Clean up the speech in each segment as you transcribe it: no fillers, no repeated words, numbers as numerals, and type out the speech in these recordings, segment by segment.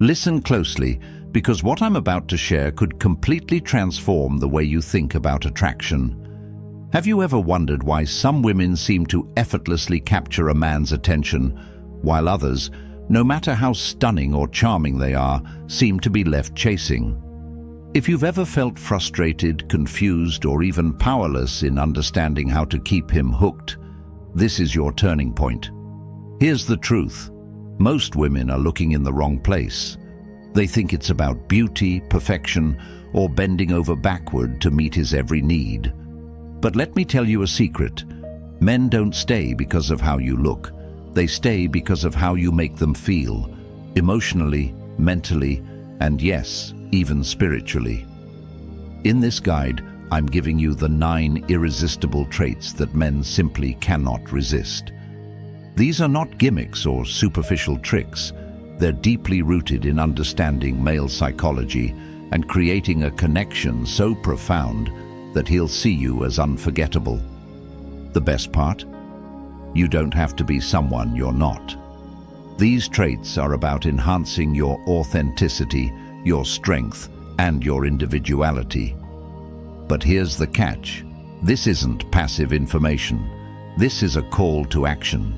Listen closely, because what I'm about to share could completely transform the way you think about attraction. Have you ever wondered why some women seem to effortlessly capture a man's attention, while others, no matter how stunning or charming they are, seem to be left chasing? If you've ever felt frustrated, confused, or even powerless in understanding how to keep him hooked, this is your turning point. Here's the truth. Most women are looking in the wrong place. They think it's about beauty, perfection, or bending over backward to meet his every need. But let me tell you a secret. Men don't stay because of how you look. They stay because of how you make them feel, emotionally, mentally, and yes, even spiritually. In this guide, I'm giving you the 9 irresistible traits that men simply cannot resist. These are not gimmicks or superficial tricks. They're deeply rooted in understanding male psychology and creating a connection so profound that he'll see you as unforgettable. The best part? You don't have to be someone you're not. These traits are about enhancing your authenticity, your strength, and your individuality. But here's the catch. This isn't passive information. This is a call to action.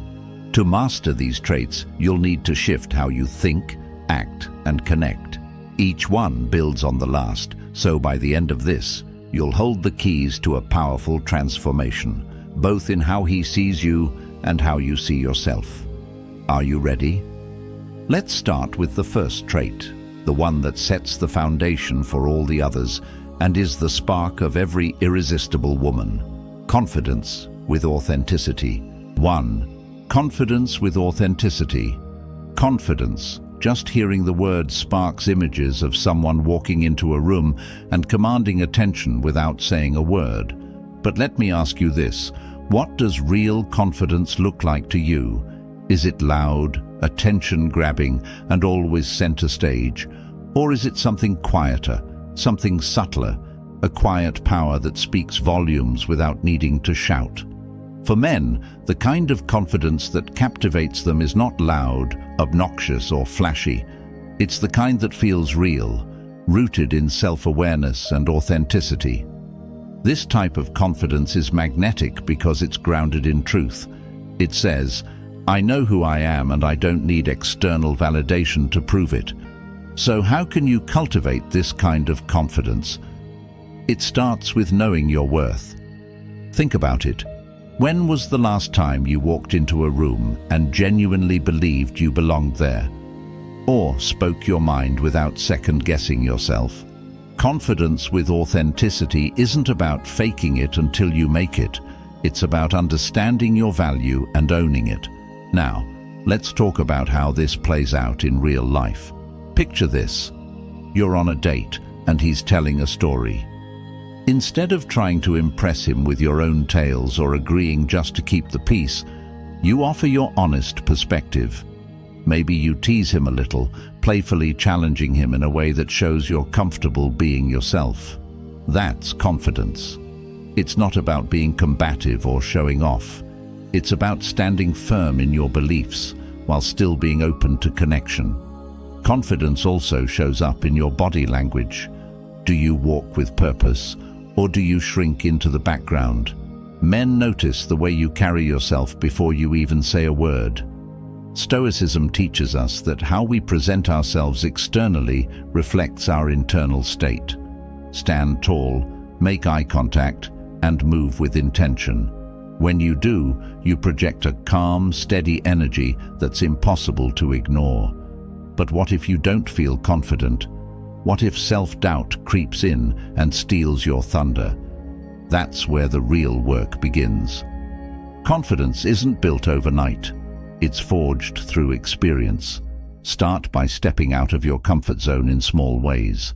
To master these traits, you'll need to shift how you think, act, and connect. Each one builds on the last, so by the end of this, you'll hold the keys to a powerful transformation, both in how he sees you and how you see yourself. Are you ready? Let's start with the first trait, the one that sets the foundation for all the others and is the spark of every irresistible woman: confidence with authenticity. 1. Confidence with authenticity. Confidence. Just hearing the word sparks images of someone walking into a room and commanding attention without saying a word. But let me ask you this: what does real confidence look like to you? Is it loud, attention-grabbing, and always center stage? Or is it something quieter, something subtler, a quiet power that speaks volumes without needing to shout? For men, the kind of confidence that captivates them is not loud, obnoxious, or flashy. It's the kind that feels real, rooted in self-awareness and authenticity. This type of confidence is magnetic because it's grounded in truth. It says, "I know who I am and I don't need external validation to prove it." So how can you cultivate this kind of confidence? It starts with knowing your worth. Think about it. When was the last time you walked into a room and genuinely believed you belonged there? Or spoke your mind without second-guessing yourself? Confidence with authenticity isn't about faking it until you make it. It's about understanding your value and owning it. Now, let's talk about how this plays out in real life. Picture this. You're on a date and he's telling a story. Instead of trying to impress him with your own tales or agreeing just to keep the peace, you offer your honest perspective. Maybe you tease him a little, playfully challenging him in a way that shows you're comfortable being yourself. That's confidence. It's not about being combative or showing off. It's about standing firm in your beliefs while still being open to connection. Confidence also shows up in your body language. Do you walk with purpose, or do you shrink into the background? Men notice the way you carry yourself before you even say a word. Stoicism teaches us that how we present ourselves externally reflects our internal state. Stand tall, make eye contact, and move with intention. When you do, you project a calm, steady energy that's impossible to ignore. But what if you don't feel confident? What if self-doubt creeps in and steals your thunder? That's where the real work begins. Confidence isn't built overnight. It's forged through experience. Start by stepping out of your comfort zone in small ways.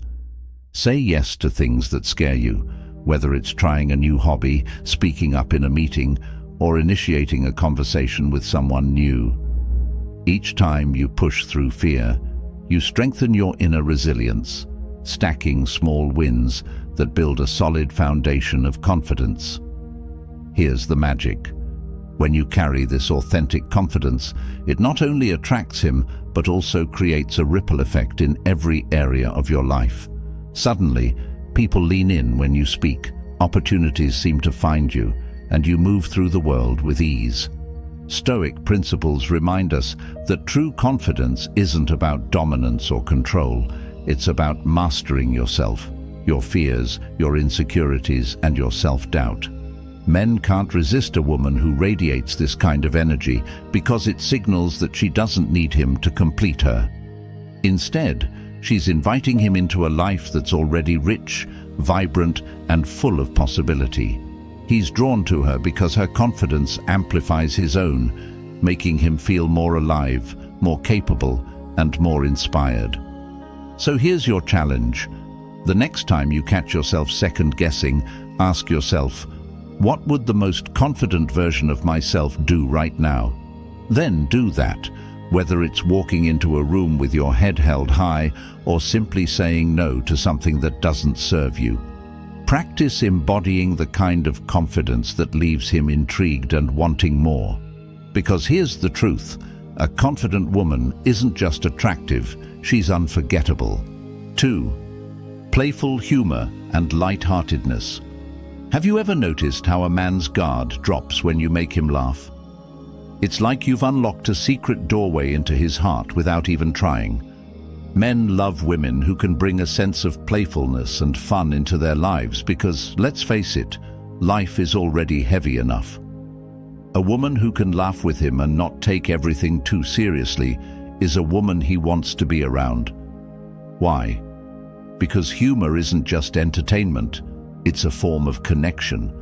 Say yes to things that scare you, whether it's trying a new hobby, speaking up in a meeting, or initiating a conversation with someone new. Each time you push through fear, you strengthen your inner resilience, stacking small wins that build a solid foundation of confidence. Here's the magic. When you carry this authentic confidence, it not only attracts him, but also creates a ripple effect in every area of your life. Suddenly, people lean in when you speak, opportunities seem to find you, and you move through the world with ease. Stoic principles remind us that true confidence isn't about dominance or control. It's about mastering yourself, your fears, your insecurities, and your self-doubt. Men can't resist a woman who radiates this kind of energy because it signals that she doesn't need him to complete her. Instead, she's inviting him into a life that's already rich, vibrant, and full of possibility. He's drawn to her because her confidence amplifies his own, making him feel more alive, more capable, and more inspired. So here's your challenge. The next time you catch yourself second-guessing, ask yourself, what would the most confident version of myself do right now? Then do that, whether it's walking into a room with your head held high or simply saying no to something that doesn't serve you. Practice embodying the kind of confidence that leaves him intrigued and wanting more. Because here's the truth, a confident woman isn't just attractive, she's unforgettable. 2. Playful humor and light-heartedness. Have you ever noticed how a man's guard drops when you make him laugh? It's like you've unlocked a secret doorway into his heart without even trying. Men love women who can bring a sense of playfulness and fun into their lives because, let's face it, life is already heavy enough. A woman who can laugh with him and not take everything too seriously is a woman he wants to be around. Why? Because humor isn't just entertainment, it's a form of connection.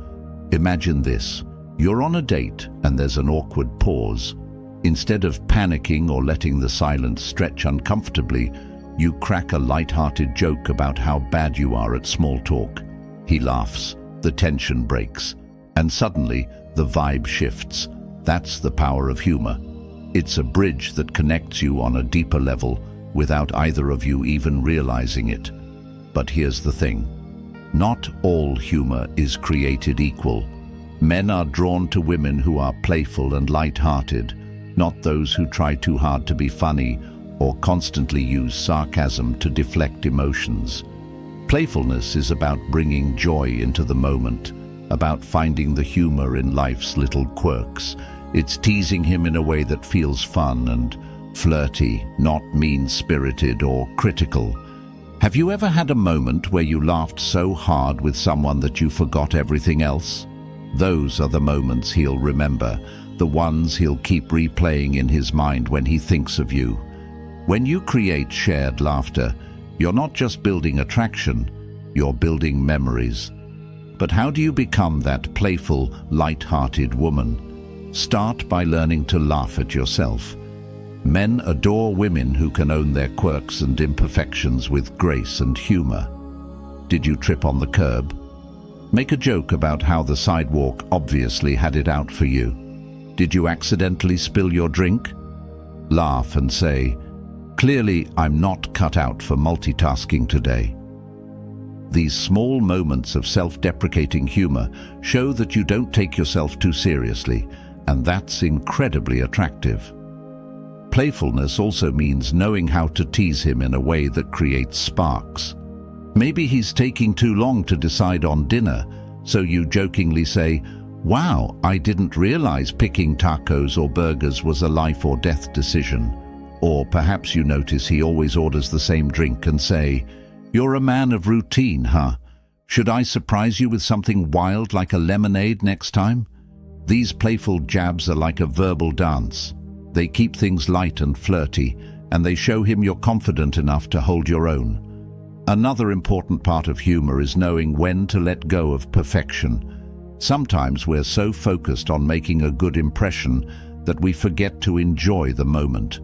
Imagine this. You're on a date and there's an awkward pause. Instead of panicking or letting the silence stretch uncomfortably, you crack a light-hearted joke about how bad you are at small talk. He laughs, the tension breaks, and suddenly the vibe shifts. That's the power of humor. It's a bridge that connects you on a deeper level without either of you even realizing it. But here's the thing. Not all humor is created equal. Men are drawn to women who are playful and light-hearted, not those who try too hard to be funny or constantly use sarcasm to deflect emotions. Playfulness is about bringing joy into the moment, about finding the humor in life's little quirks. It's teasing him in a way that feels fun and flirty, not mean-spirited or critical. Have you ever had a moment where you laughed so hard with someone that you forgot everything else? Those are the moments he'll remember, the ones he'll keep replaying in his mind when he thinks of you. When you create shared laughter, you're not just building attraction, you're building memories. But how do you become that playful, light-hearted woman? Start by learning to laugh at yourself. Men adore women who can own their quirks and imperfections with grace and humor. Did you trip on the curb? Make a joke about how the sidewalk obviously had it out for you. Did you accidentally spill your drink? Laugh and say, "Clearly, I'm not cut out for multitasking today." These small moments of self-deprecating humor show that you don't take yourself too seriously, and that's incredibly attractive. Playfulness also means knowing how to tease him in a way that creates sparks. Maybe he's taking too long to decide on dinner, so you jokingly say, "Wow, I didn't realize picking tacos or burgers was a life or death decision." Or perhaps you notice he always orders the same drink and say, "You're a man of routine, huh? Should I surprise you with something wild like a lemonade next time?" These playful jabs are like a verbal dance. They keep things light and flirty, and they show him you're confident enough to hold your own. Another important part of humor is knowing when to let go of perfection. Sometimes we're so focused on making a good impression that we forget to enjoy the moment.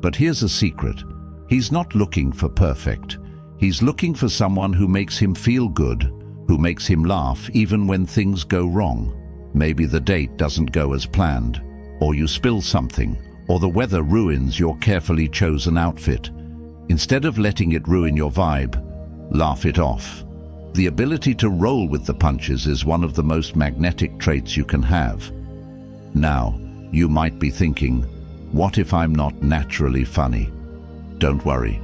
But here's a secret. He's not looking for perfect. He's looking for someone who makes him feel good, who makes him laugh even when things go wrong. Maybe the date doesn't go as planned, or you spill something, or the weather ruins your carefully chosen outfit. Instead of letting it ruin your vibe, laugh it off. The ability to roll with the punches is one of the most magnetic traits you can have. Now, you might be thinking, what if I'm not naturally funny? Don't worry.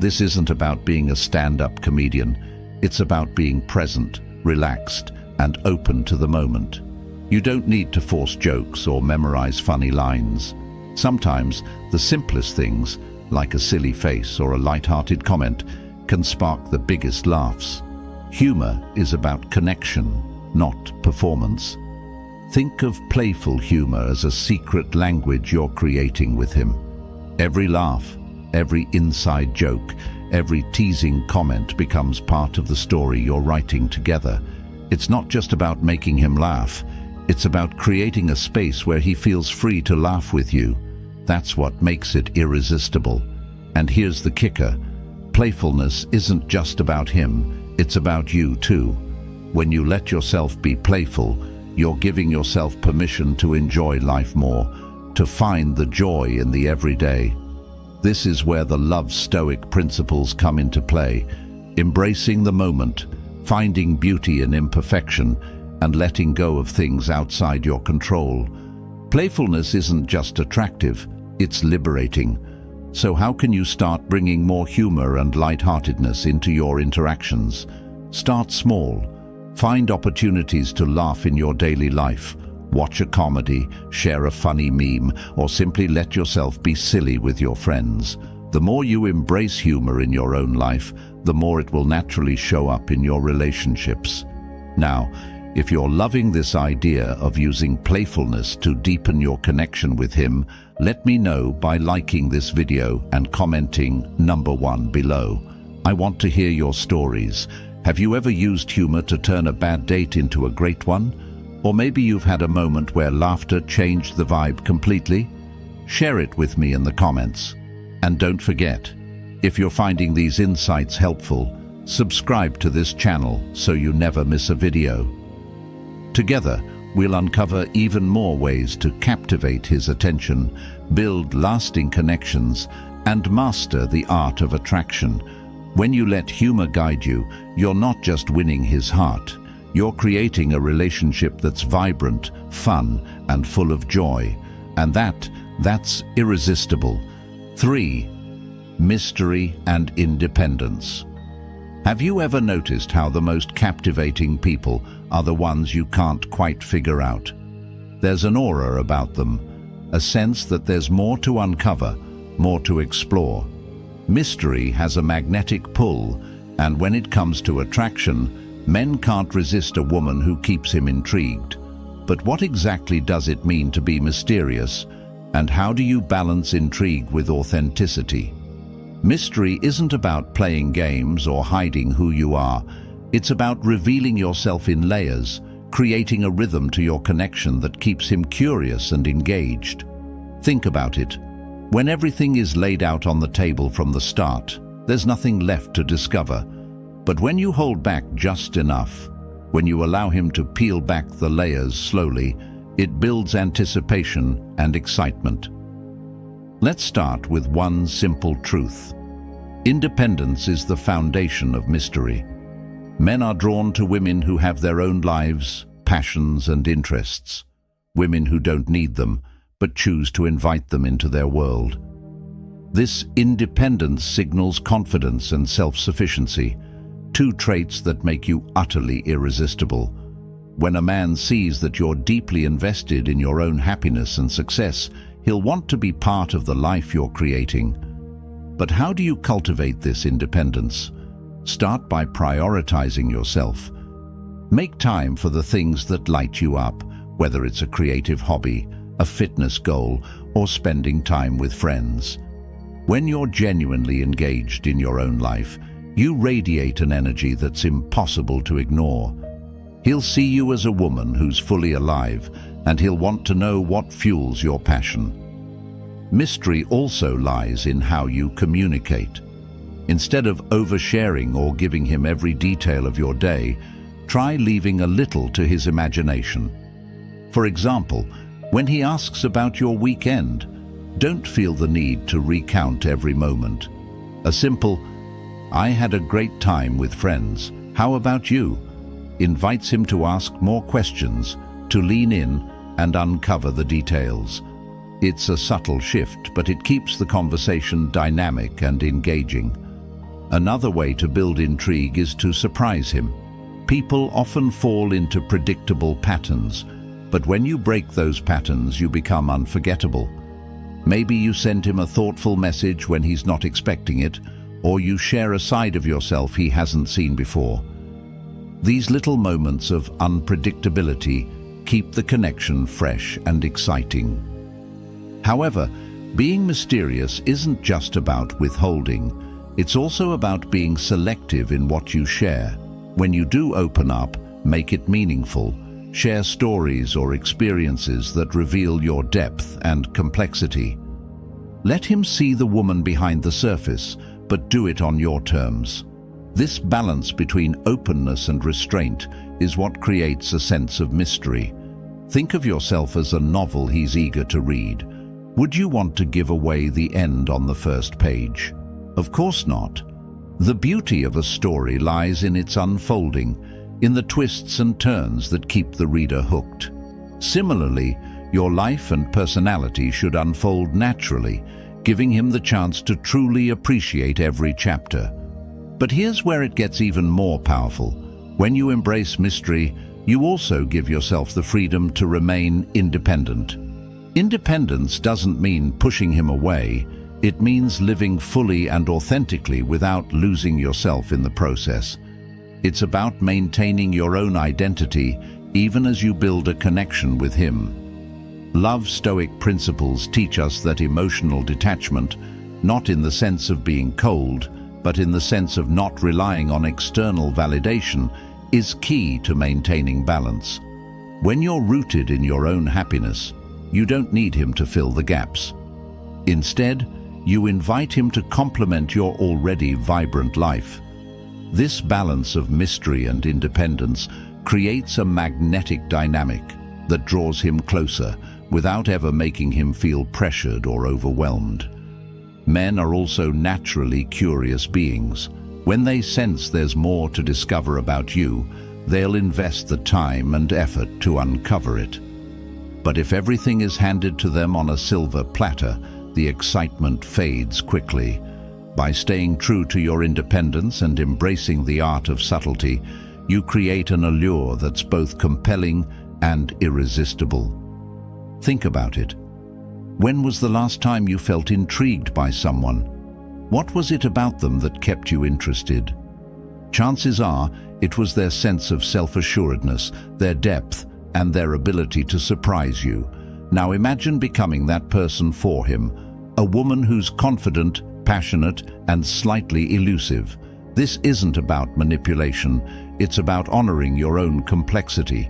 This isn't about being a stand-up comedian. It's about being present, relaxed, and open to the moment. You don't need to force jokes or memorize funny lines. Sometimes, the simplest things, like a silly face or a light-hearted comment, can spark the biggest laughs. Humor is about connection, not performance. Think of playful humor as a secret language you're creating with him. Every laugh, every inside joke, every teasing comment becomes part of the story you're writing together. It's not just about making him laugh. It's about creating a space where he feels free to laugh with you. That's what makes it irresistible. And here's the kicker. Playfulness isn't just about him, it's about you too. When you let yourself be playful, you're giving yourself permission to enjoy life more, to find the joy in the everyday. This is where the Love Stoic principles come into play, embracing the moment, finding beauty in imperfection, and letting go of things outside your control. Playfulness isn't just attractive, it's liberating. So how can you start bringing more humor and lightheartedness into your interactions? Start small. Find opportunities to laugh in your daily life. Watch a comedy, share a funny meme, or simply let yourself be silly with your friends. The more you embrace humor in your own life, the more it will naturally show up in your relationships. Now, if you're loving this idea of using playfulness to deepen your connection with him, let me know by liking this video and commenting #1 below. I want to hear your stories. Have you ever used humor to turn a bad date into a great one? Or maybe you've had a moment where laughter changed the vibe completely? Share it with me in the comments. And don't forget, if you're finding these insights helpful, subscribe to this channel so you never miss a video. Together, we'll uncover even more ways to captivate his attention, build lasting connections, and master the art of attraction. When you let humor guide you, you're not just winning his heart. You're creating a relationship that's vibrant, fun, and full of joy. And that's irresistible. 3. Mystery and independence. Have you ever noticed how the most captivating people are the ones you can't quite figure out? There's an aura about them, a sense that there's more to uncover, more to explore. Mystery has a magnetic pull, and when it comes to attraction, men can't resist a woman who keeps him intrigued. But what exactly does it mean to be mysterious, and how do you balance intrigue with authenticity? Mystery isn't about playing games or hiding who you are. It's about revealing yourself in layers, creating a rhythm to your connection that keeps him curious and engaged. Think about it. When everything is laid out on the table from the start, there's nothing left to discover. But when you hold back just enough, when you allow him to peel back the layers slowly, it builds anticipation and excitement. Let's start with one simple truth. Independence is the foundation of mystery. Men are drawn to women who have their own lives, passions, and interests. Women who don't need them, but choose to invite them into their world. This independence signals confidence and self-sufficiency, two traits that make you utterly irresistible. When a man sees that you're deeply invested in your own happiness and success, he'll want to be part of the life you're creating. But how do you cultivate this independence? Start by prioritizing yourself. Make time for the things that light you up, whether it's a creative hobby, a fitness goal, or spending time with friends. When you're genuinely engaged in your own life, you radiate an energy that's impossible to ignore. He'll see you as a woman who's fully alive, and he'll want to know what fuels your passion. Mystery also lies in how you communicate. Instead of oversharing or giving him every detail of your day, try leaving a little to his imagination. For example, when he asks about your weekend, don't feel the need to recount every moment. A simple, "I had a great time with friends, how about you?" invites him to ask more questions, to lean in, and uncover the details. It's a subtle shift, but it keeps the conversation dynamic and engaging. Another way to build intrigue is to surprise him. People often fall into predictable patterns, but when you break those patterns, you become unforgettable. Maybe you send him a thoughtful message when he's not expecting it, or you share a side of yourself he hasn't seen before. These little moments of unpredictability keep the connection fresh and exciting. However, being mysterious isn't just about withholding. It's also about being selective in what you share. When you do open up, make it meaningful. Share stories or experiences that reveal your depth and complexity. Let him see the woman behind the surface, but do it on your terms. This balance between openness and restraint is what creates a sense of mystery. Think of yourself as a novel he's eager to read. Would you want to give away the end on the first page? Of course not. The beauty of a story lies in its unfolding, in the twists and turns that keep the reader hooked. Similarly, your life and personality should unfold naturally, giving him the chance to truly appreciate every chapter. But here's where it gets even more powerful. When you embrace mystery, you also give yourself the freedom to remain independent. Independence doesn't mean pushing him away. It means living fully and authentically without losing yourself in the process. It's about maintaining your own identity even as you build a connection with him. Love Stoic principles teach us that emotional detachment, not in the sense of being cold, but in the sense of not relying on external validation, is key to maintaining balance. When you're rooted in your own happiness, you don't need him to fill the gaps. Instead, you invite him to complement your already vibrant life. This balance of mystery and independence creates a magnetic dynamic that draws him closer without ever making him feel pressured or overwhelmed. Men are also naturally curious beings. When they sense there's more to discover about you, they'll invest the time and effort to uncover it. But if everything is handed to them on a silver platter, the excitement fades quickly. By staying true to your independence and embracing the art of subtlety, you create an allure that's both compelling and irresistible. Think about it. When was the last time you felt intrigued by someone? What was it about them that kept you interested? Chances are it was their sense of self-assuredness, their depth, and their ability to surprise you. Now imagine becoming that person for him, a woman who's confident, passionate, and slightly elusive. This isn't about manipulation, it's about honoring your own complexity.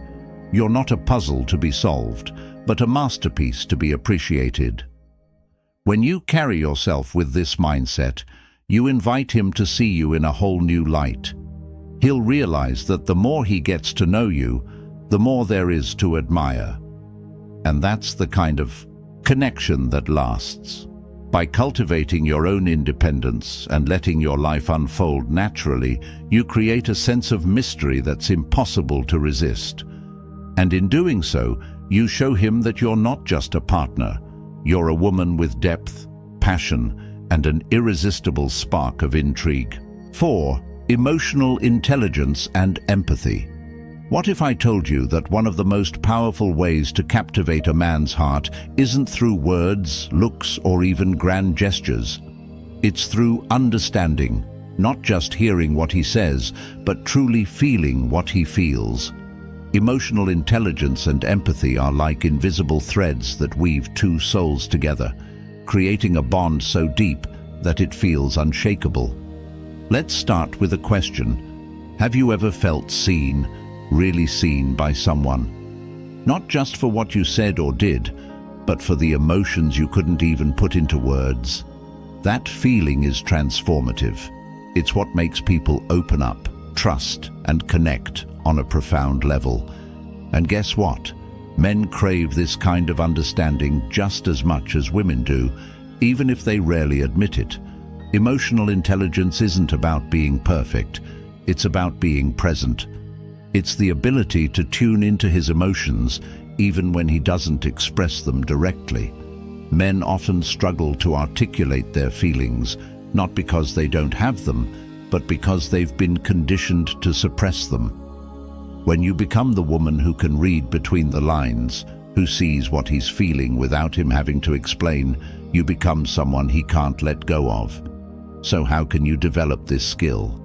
You're not a puzzle to be solved, but a masterpiece to be appreciated. When you carry yourself with this mindset, you invite him to see you in a whole new light. He'll realize that the more he gets to know you, the more there is to admire. And that's the kind of connection that lasts. By cultivating your own independence and letting your life unfold naturally, you create a sense of mystery that's impossible to resist. And in doing so, you show him that you're not just a partner. You're a woman with depth, passion, and an irresistible spark of intrigue. 4. Emotional intelligence and empathy. What if I told you that one of the most powerful ways to captivate a man's heart isn't through words, looks, or even grand gestures? It's through understanding, not just hearing what he says, but truly feeling what he feels. Emotional intelligence and empathy are like invisible threads that weave two souls together, creating a bond so deep that it feels unshakable. Let's start with a question. Have you ever felt seen, really seen by someone? Not just for what you said or did, but for the emotions you couldn't even put into words. That feeling is transformative. It's what makes people open up, trust, and connect on a profound level. And guess what? Men crave this kind of understanding just as much as women do, even if they rarely admit it. Emotional intelligence isn't about being perfect. It's about being present. It's the ability to tune into his emotions, even when he doesn't express them directly. Men often struggle to articulate their feelings, not because they don't have them, but because they've been conditioned to suppress them. When you become the woman who can read between the lines, who sees what he's feeling without him having to explain, you become someone he can't let go of. So how can you develop this skill?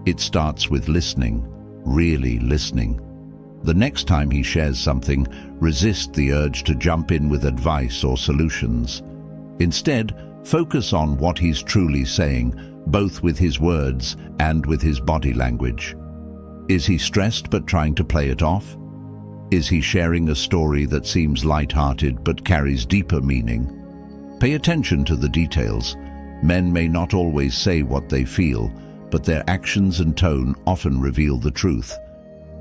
It starts with listening, really listening. The next time he shares something, resist the urge to jump in with advice or solutions. Instead, focus on what he's truly saying, both with his words and with his body language. Is he stressed but trying to play it off? Is he sharing a story that seems light-hearted but carries deeper meaning? Pay attention to the details. Men may not always say what they feel, but their actions and tone often reveal the truth.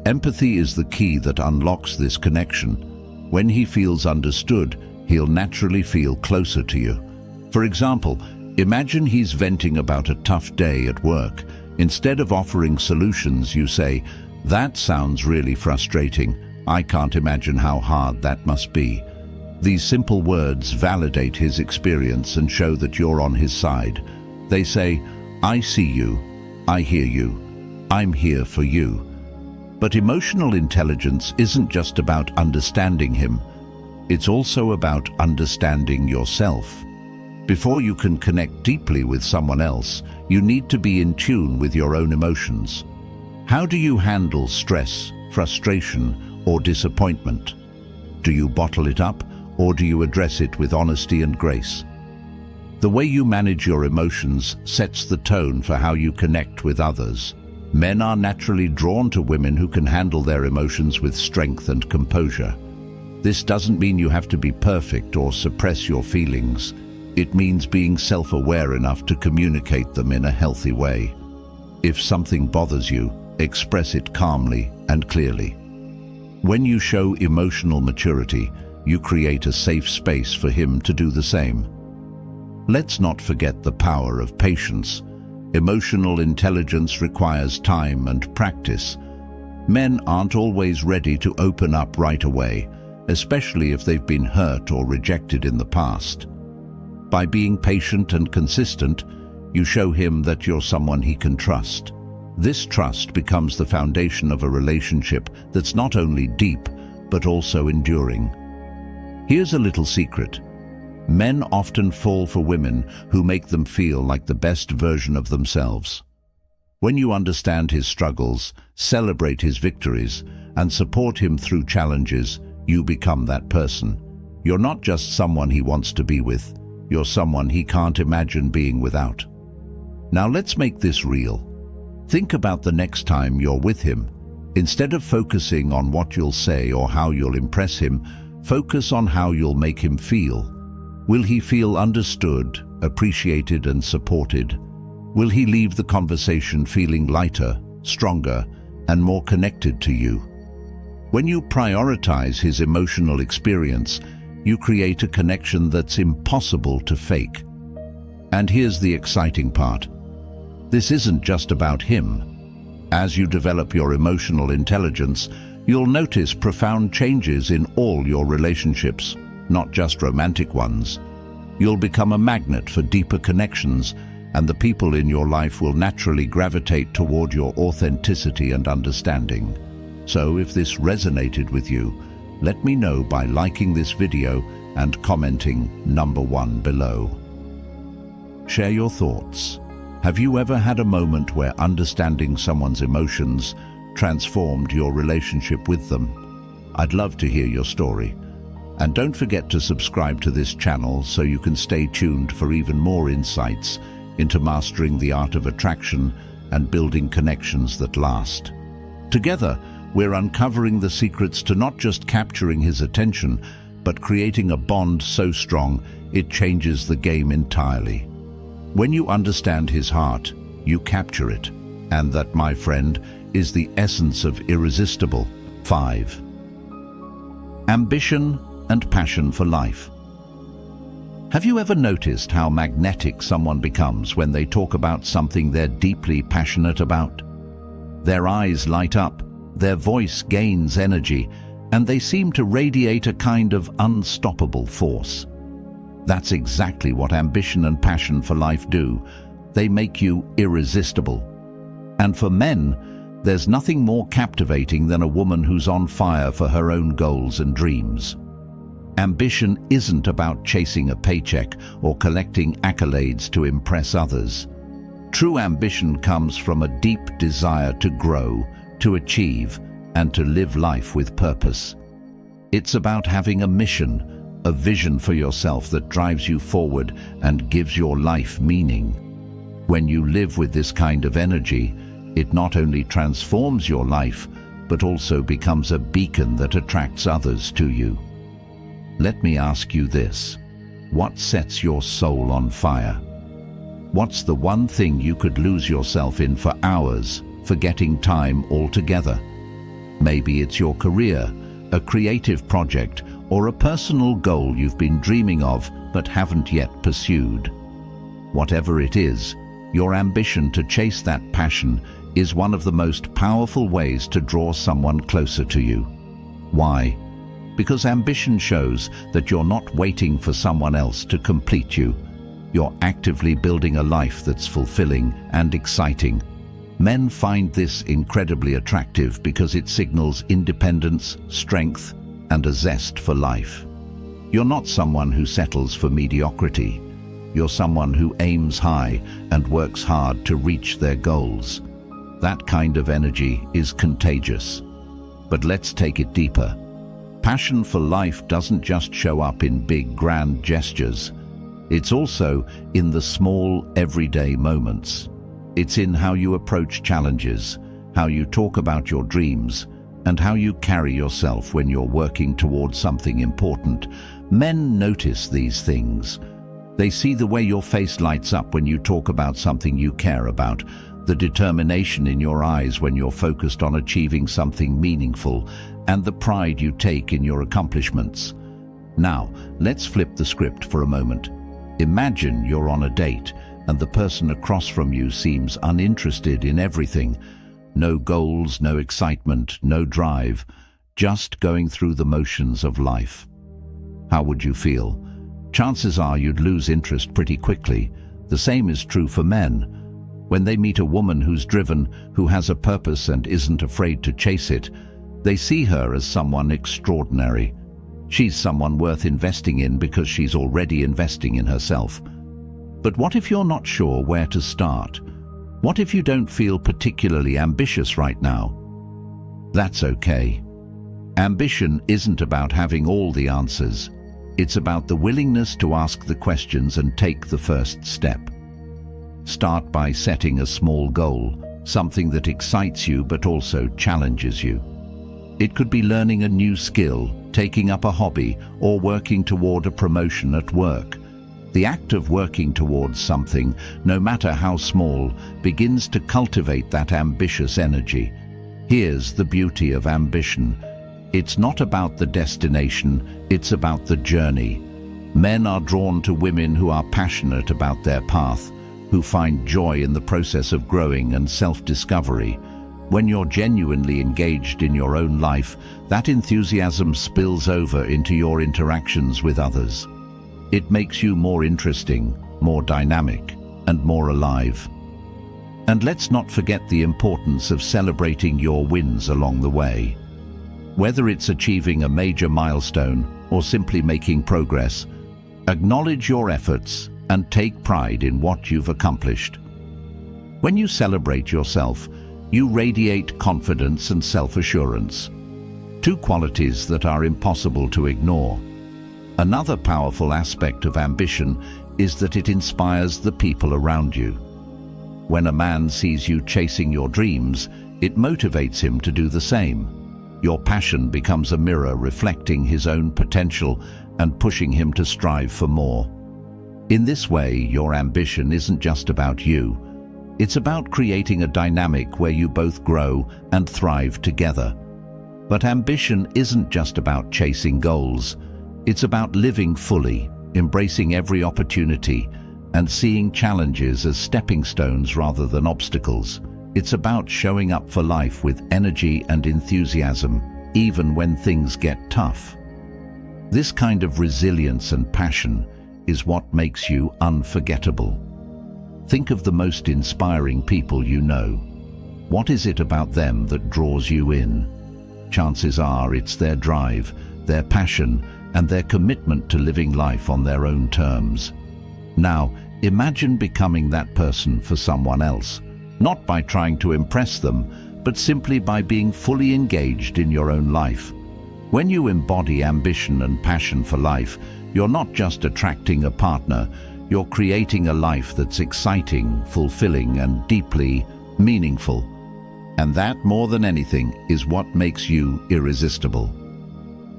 Empathy is the key that unlocks this connection. When he feels understood, he'll naturally feel closer to you. For example, imagine he's venting about a tough day at work. Instead of offering solutions, you say, "That sounds really frustrating. I can't imagine how hard that must be." These simple words validate his experience and show that you're on his side. They say, "I see you, I hear you, I'm here for you." But emotional intelligence isn't just about understanding him. It's also about understanding yourself. Before you can connect deeply with someone else, you need to be in tune with your own emotions. How do you handle stress, frustration, or disappointment? Do you bottle it up, or do you address it with honesty and grace? The way you manage your emotions sets the tone for how you connect with others. Men are naturally drawn to women who can handle their emotions with strength and composure. This doesn't mean you have to be perfect or suppress your feelings. It means being self-aware enough to communicate them in a healthy way. If something bothers you, express it calmly and clearly. When you show emotional maturity, you create a safe space for him to do the same. Let's not forget the power of patience. Emotional intelligence requires time and practice. Men aren't always ready to open up right away, especially if they've been hurt or rejected in the past. By being patient and consistent, you show him that you're someone he can trust. This trust becomes the foundation of a relationship that's not only deep, but also enduring. Here's a little secret. Men often fall for women who make them feel like the best version of themselves. When you understand his struggles, celebrate his victories, and support him through challenges, you become that person. You're not just someone he wants to be with, you're someone he can't imagine being without. Now let's make this real. Think about the next time you're with him. Instead of focusing on what you'll say or how you'll impress him, focus on how you'll make him feel. Will he feel understood, appreciated, and supported? Will he leave the conversation feeling lighter, stronger, and more connected to you? When you prioritize his emotional experience, you create a connection that's impossible to fake. And here's the exciting part. This isn't just about him. As you develop your emotional intelligence, you'll notice profound changes in all your relationships, not just romantic ones. You'll become a magnet for deeper connections, and the people in your life will naturally gravitate toward your authenticity and understanding. So if this resonated with you, let me know by liking this video and commenting #1 below. Share your thoughts. Have you ever had a moment where understanding someone's emotions transformed your relationship with them? I'd love to hear your story. And don't forget to subscribe to this channel so you can stay tuned for even more insights into mastering the art of attraction and building connections that last. Together, we're uncovering the secrets to not just capturing his attention, but creating a bond so strong it changes the game entirely. When you understand his heart, you capture it. And that, my friend, is the essence of irresistible. 5. Ambition and passion for life. Have you ever noticed how magnetic someone becomes when they talk about something they're deeply passionate about? Their eyes light up, their voice gains energy, and they seem to radiate a kind of unstoppable force. That's exactly what ambition and passion for life do. They make you irresistible. And for men, there's nothing more captivating than a woman who's on fire for her own goals and dreams. Ambition isn't about chasing a paycheck or collecting accolades to impress others. True ambition comes from a deep desire to grow, to achieve, and to live life with purpose. It's about having a mission, a vision for yourself that drives you forward and gives your life meaning. When you live with this kind of energy, it not only transforms your life, but also becomes a beacon that attracts others to you. Let me ask you this: what sets your soul on fire? What's the one thing you could lose yourself in for hours, forgetting time altogether? Maybe it's your career, a creative project, or a personal goal you've been dreaming of but haven't yet pursued. Whatever it is, your ambition to chase that passion is one of the most powerful ways to draw someone closer to you. Why? Because ambition shows that you're not waiting for someone else to complete you. You're actively building a life that's fulfilling and exciting. Men find this incredibly attractive because it signals independence, strength, and a zest for life. You're not someone who settles for mediocrity. You're someone who aims high and works hard to reach their goals. That kind of energy is contagious. But let's take it deeper. Passion for life doesn't just show up in big, grand gestures. It's also in the small, everyday moments. It's in how you approach challenges, how you talk about your dreams, and how you carry yourself when you're working towards something important. Men notice these things. They see the way your face lights up when you talk about something you care about, the determination in your eyes when you're focused on achieving something meaningful, and the pride you take in your accomplishments. Now, let's flip the script for a moment. Imagine you're on a date, and the person across from you seems uninterested in everything. No goals, no excitement, no drive, just going through the motions of life. How would you feel? Chances are you'd lose interest pretty quickly. The same is true for men. When they meet a woman who's driven, who has a purpose and isn't afraid to chase it, they see her as someone extraordinary. She's someone worth investing in because she's already investing in herself. But what if you're not sure where to start? What if you don't feel particularly ambitious right now? That's okay. Ambition isn't about having all the answers. It's about the willingness to ask the questions and take the first step. Start by setting a small goal, something that excites you but also challenges you. It could be learning a new skill, taking up a hobby, or working toward a promotion at work. The act of working towards something, no matter how small, begins to cultivate that ambitious energy. Here's the beauty of ambition. It's not about the destination, it's about the journey. Men are drawn to women who are passionate about their path, who find joy in the process of growing and self-discovery. When you're genuinely engaged in your own life, that enthusiasm spills over into your interactions with others. It makes you more interesting, more dynamic, and more alive. And let's not forget the importance of celebrating your wins along the way. Whether it's achieving a major milestone or simply making progress, acknowledge your efforts and take pride in what you've accomplished. When you celebrate yourself, you radiate confidence and self-assurance, two qualities that are impossible to ignore. Another powerful aspect of ambition is that it inspires the people around you. When a man sees you chasing your dreams, it motivates him to do the same. Your passion becomes a mirror reflecting his own potential and pushing him to strive for more. In this way, your ambition isn't just about you. It's about creating a dynamic where you both grow and thrive together. But ambition isn't just about chasing goals. It's about living fully, embracing every opportunity, and seeing challenges as stepping stones rather than obstacles. It's about showing up for life with energy and enthusiasm, even when things get tough. This kind of resilience and passion is what makes you unforgettable. Think of the most inspiring people you know. What is it about them that draws you in? Chances are it's their drive, their passion, and their commitment to living life on their own terms. Now, imagine becoming that person for someone else, not by trying to impress them, but simply by being fully engaged in your own life. When you embody ambition and passion for life, you're not just attracting a partner, you're creating a life that's exciting, fulfilling, and deeply meaningful. And that, more than anything, is what makes you irresistible.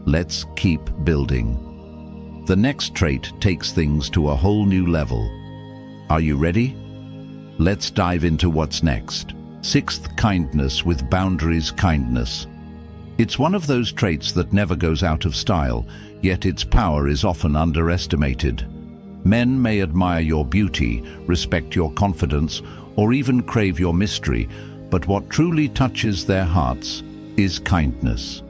Let's keep building. The next trait takes things to a whole new level. Are you ready? Let's dive into what's next. Sixth, kindness with boundaries. Kindness. It's one of those traits that never goes out of style, yet its power is often underestimated. Men may admire your beauty, respect your confidence, or even crave your mystery, but what truly touches their hearts is kindness.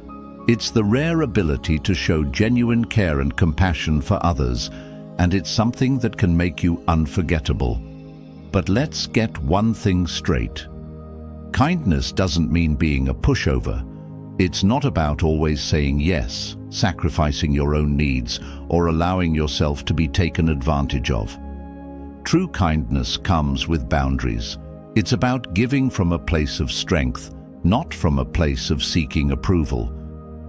It's the rare ability to show genuine care and compassion for others, and it's something that can make you unforgettable. But let's get one thing straight. Kindness doesn't mean being a pushover. It's not about always saying yes, sacrificing your own needs, or allowing yourself to be taken advantage of. True kindness comes with boundaries. It's about giving from a place of strength, not from a place of seeking approval.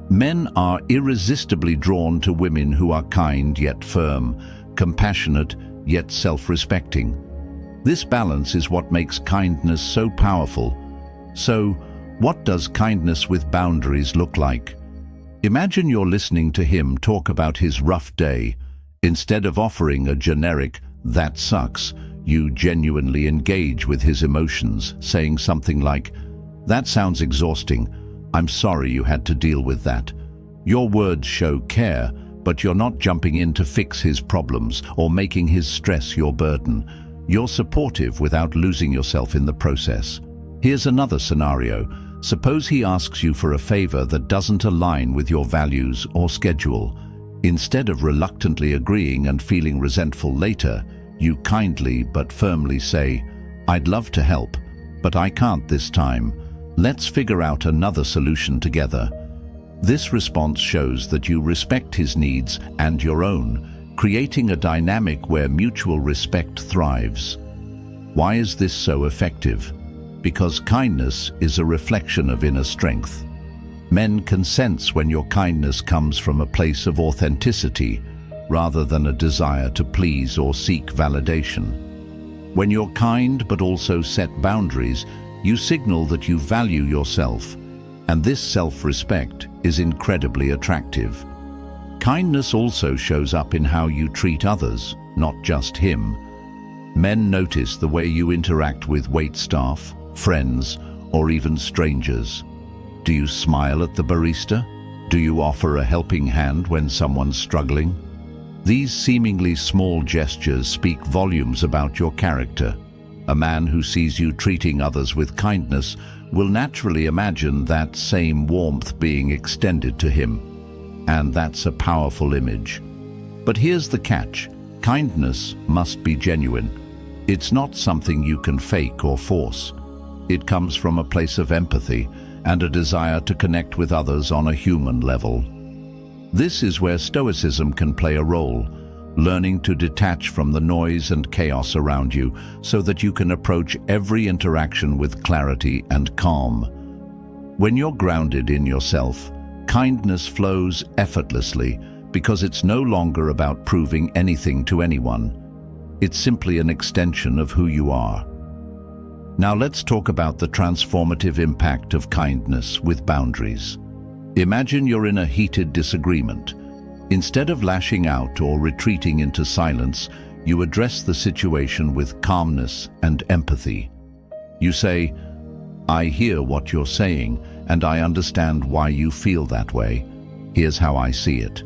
Men are irresistibly drawn to women who are kind yet firm, compassionate yet self-respecting. This balance is what makes kindness so powerful. So, what does kindness with boundaries look like? Imagine you're listening to him talk about his rough day. Instead of offering a generic, "that sucks," you genuinely engage with his emotions, saying something like, "That sounds exhausting. I'm sorry you had to deal with that." Your words show care, but you're not jumping in to fix his problems or making his stress your burden. You're supportive without losing yourself in the process. Here's another scenario. Suppose he asks you for a favor that doesn't align with your values or schedule. Instead of reluctantly agreeing and feeling resentful later, you kindly but firmly say, "I'd love to help, but I can't this time. Let's figure out another solution together." This response shows that you respect his needs and your own, creating a dynamic where mutual respect thrives. Why is this so effective? Because kindness is a reflection of inner strength. Men can sense when your kindness comes from a place of authenticity, rather than a desire to please or seek validation. When you're kind but also set boundaries, you signal that you value yourself, and this self-respect is incredibly attractive. Kindness also shows up in how you treat others, not just him. Men notice the way you interact with waitstaff, friends, or even strangers. Do you smile at the barista? Do you offer a helping hand when someone's struggling? These seemingly small gestures speak volumes about your character. A man who sees you treating others with kindness will naturally imagine that same warmth being extended to him. And that's a powerful image. But here's the catch. Kindness must be genuine. It's not something you can fake or force. It comes from a place of empathy and a desire to connect with others on a human level. This is where Stoicism can play a role, learning to detach from the noise and chaos around you so that you can approach every interaction with clarity and calm. When you're grounded in yourself, kindness flows effortlessly because it's no longer about proving anything to anyone. It's simply an extension of who you are. Now let's talk about the transformative impact of kindness with boundaries. Imagine you're in a heated disagreement. Instead of lashing out or retreating into silence, you address the situation with calmness and empathy. You say, "I hear what you're saying, and I understand why you feel that way. Here's how I see it."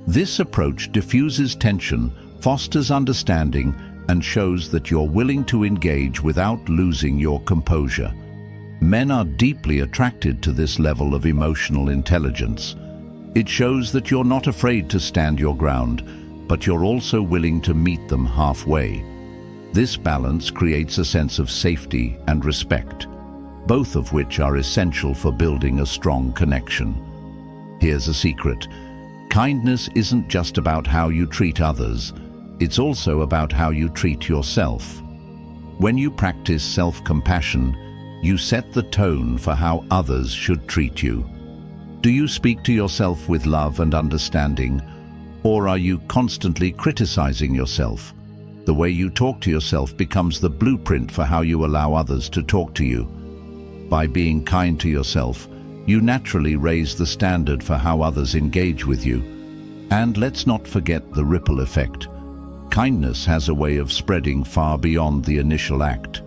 This approach diffuses tension, fosters understanding, and shows that you're willing to engage without losing your composure. Men are deeply attracted to this level of emotional intelligence. It shows that you're not afraid to stand your ground, but you're also willing to meet them halfway. This balance creates a sense of safety and respect, both of which are essential for building a strong connection. Here's a secret. Kindness isn't just about how you treat others, it's also about how you treat yourself. When you practice self-compassion, you set the tone for how others should treat you. Do you speak to yourself with love and understanding, or are you constantly criticizing yourself? The way you talk to yourself becomes the blueprint for how you allow others to talk to you. By being kind to yourself, you naturally raise the standard for how others engage with you. And let's not forget the ripple effect. Kindness has a way of spreading far beyond the initial act.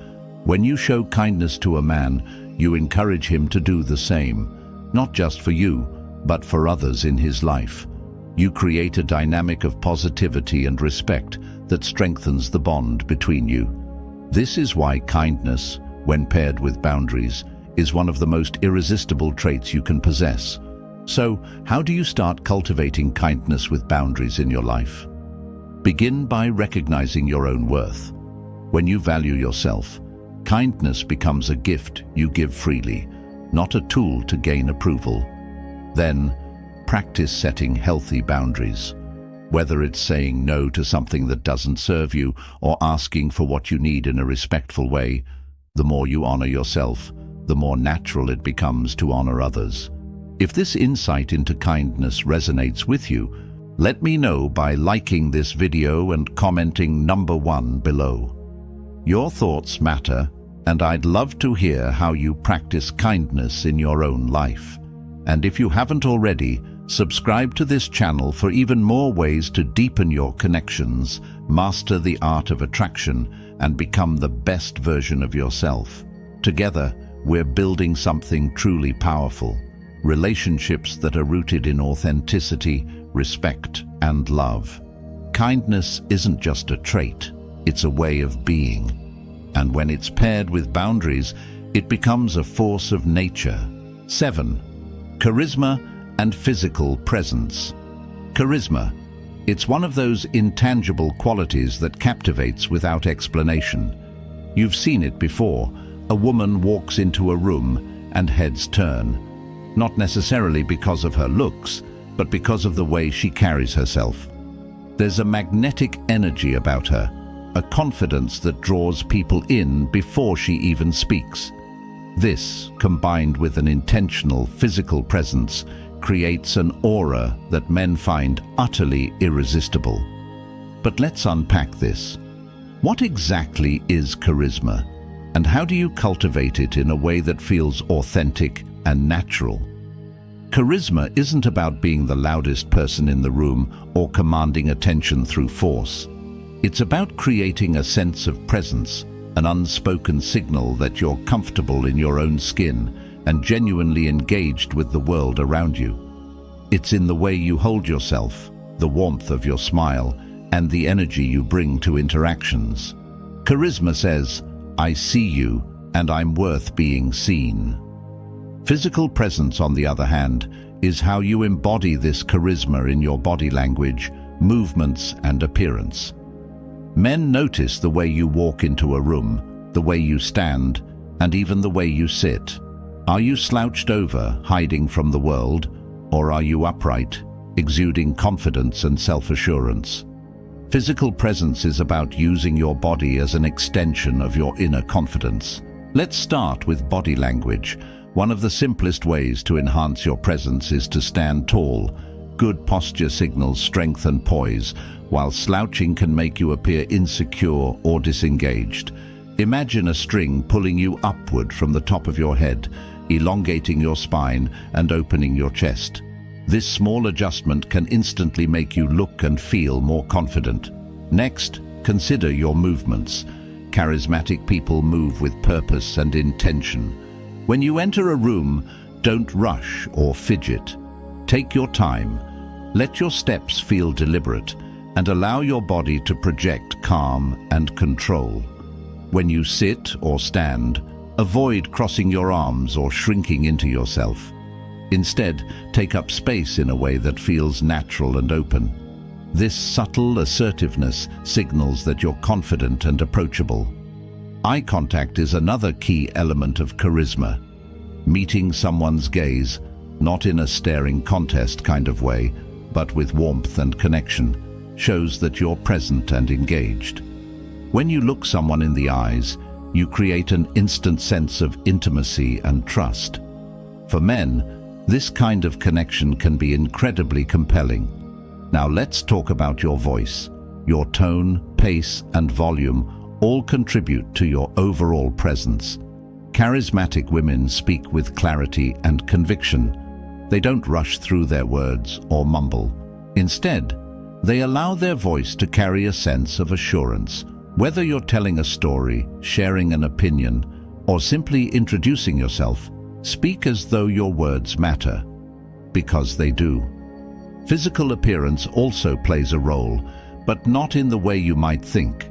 When you show kindness to a man, you encourage him to do the same, not just for you, but for others in his life. You create a dynamic of positivity and respect that strengthens the bond between you. This is why kindness, when paired with boundaries, is one of the most irresistible traits you can possess. So, how do you start cultivating kindness with boundaries in your life? Begin by recognizing your own worth. When you value yourself, kindness becomes a gift you give freely, not a tool to gain approval. Then, practice setting healthy boundaries. Whether it's saying no to something that doesn't serve you or asking for what you need in a respectful way, the more you honor yourself, the more natural it becomes to honor others. If this insight into kindness resonates with you, let me know by liking this video and commenting number 1 below. Your thoughts matter, and I'd love to hear how you practice kindness in your own life. And if you haven't already, subscribe to this channel for even more ways to deepen your connections, master the art of attraction, and become the best version of yourself. Together, we're building something truly powerful. Relationships that are rooted in authenticity, respect, and love. Kindness isn't just a trait, it's a way of being. And when it's paired with boundaries, it becomes a force of nature. 7. Charisma and physical presence. Charisma. It's one of those intangible qualities that captivates without explanation. You've seen it before. A woman walks into a room and heads turn. Not necessarily because of her looks, but because of the way she carries herself. There's a magnetic energy about her, a confidence that draws people in before she even speaks. This, combined with an intentional physical presence, creates an aura that men find utterly irresistible. But let's unpack this. What exactly is charisma, and how do you cultivate it in a way that feels authentic and natural? Charisma isn't about being the loudest person in the room or commanding attention through force. It's about creating a sense of presence, an unspoken signal that you're comfortable in your own skin and genuinely engaged with the world around you. It's in the way you hold yourself, the warmth of your smile, and the energy you bring to interactions. Charisma says, "I see you, and I'm worth being seen." Physical presence, on the other hand, is how you embody this charisma in your body language, movements, and appearance. Men notice the way you walk into a room, the way you stand, and even the way you sit. Are you slouched over, hiding from the world, or are you upright, exuding confidence and self-assurance? Physical presence is about using your body as an extension of your inner confidence. Let's start with body language. One of the simplest ways to enhance your presence is to stand tall. Good posture signals strength and poise, while slouching can make you appear insecure or disengaged. Imagine a string pulling you upward from the top of your head, elongating your spine and opening your chest. This small adjustment can instantly make you look and feel more confident. Next, consider your movements. Charismatic people move with purpose and intention. When you enter a room, don't rush or fidget. Take your time. Let your steps feel deliberate and allow your body to project calm and control. When you sit or stand, Avoid crossing your arms or shrinking into yourself. Instead, take up space in a way that feels natural and open. This subtle assertiveness signals that you're confident and approachable. Eye contact is another key element of charisma. Meeting someone's gaze, not in a staring contest kind of way, but with warmth and connection, shows that you're present and engaged. When you look someone in the eyes, you create an instant sense of intimacy and trust. For men, this kind of connection can be incredibly compelling. Now let's talk about your voice. Your tone, pace, and volume all contribute to your overall presence. Charismatic women speak with clarity and conviction. They don't rush through their words or mumble. Instead, they allow their voice to carry a sense of assurance. Whether you're telling a story, sharing an opinion, or simply introducing yourself, speak as though your words matter, because they do. Physical appearance also plays a role, but not in the way you might think.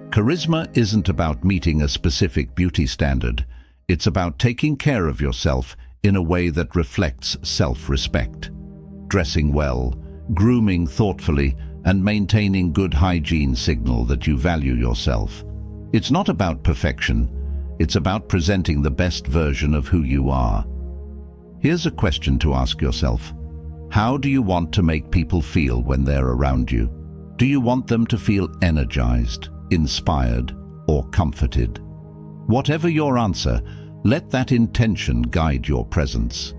Charisma isn't about meeting a specific beauty standard. It's about taking care of yourself in a way that reflects self-respect. Dressing well, grooming thoughtfully, and maintaining good hygiene signal that you value yourself. It's not about perfection. It's about presenting the best version of who you are. Here's a question to ask yourself. How do you want to make people feel when they're around you? Do you want them to feel energized, inspired, or comforted? Whatever your answer, let that intention guide your presence.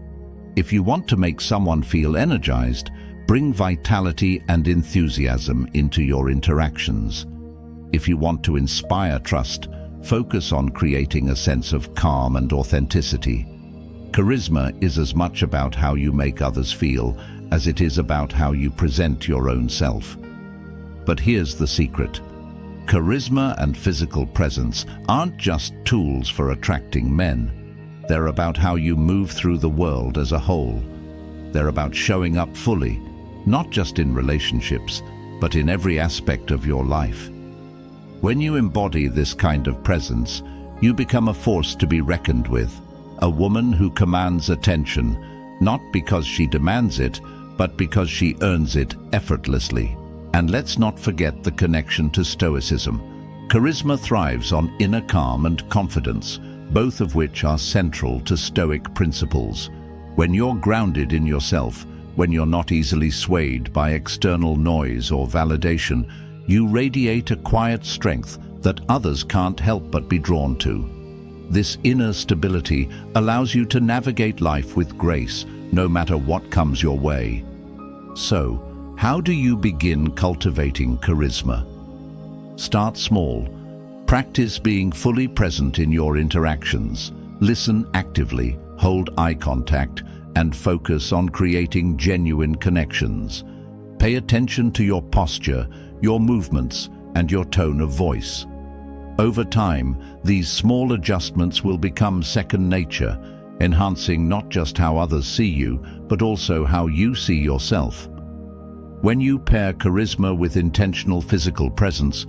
If you want to make someone feel energized, bring vitality and enthusiasm into your interactions. If you want to inspire trust, focus on creating a sense of calm and authenticity. Charisma is as much about how you make others feel as it is about how you present your own self. But here's the secret. Charisma and physical presence aren't just tools for attracting men. They're about how you move through the world as a whole. They're about showing up fully, not just in relationships, but in every aspect of your life. When you embody this kind of presence, you become a force to be reckoned with, a woman who commands attention, not because she demands it, but because she earns it effortlessly. And let's not forget the connection to stoicism. Charisma thrives on inner calm and confidence, both of which are central to Stoic principles. When you're grounded in yourself, when you're not easily swayed by external noise or validation, you radiate a quiet strength that others can't help but be drawn to. This inner stability allows you to navigate life with grace, no matter what comes your way. So, how do you begin cultivating charisma? Start small. Practice being fully present in your interactions. Listen actively, hold eye contact, and focus on creating genuine connections. Pay attention to your posture, your movements, and your tone of voice. Over time, these small adjustments will become second nature, enhancing not just how others see you, but also how you see yourself. When you pair charisma with intentional physical presence,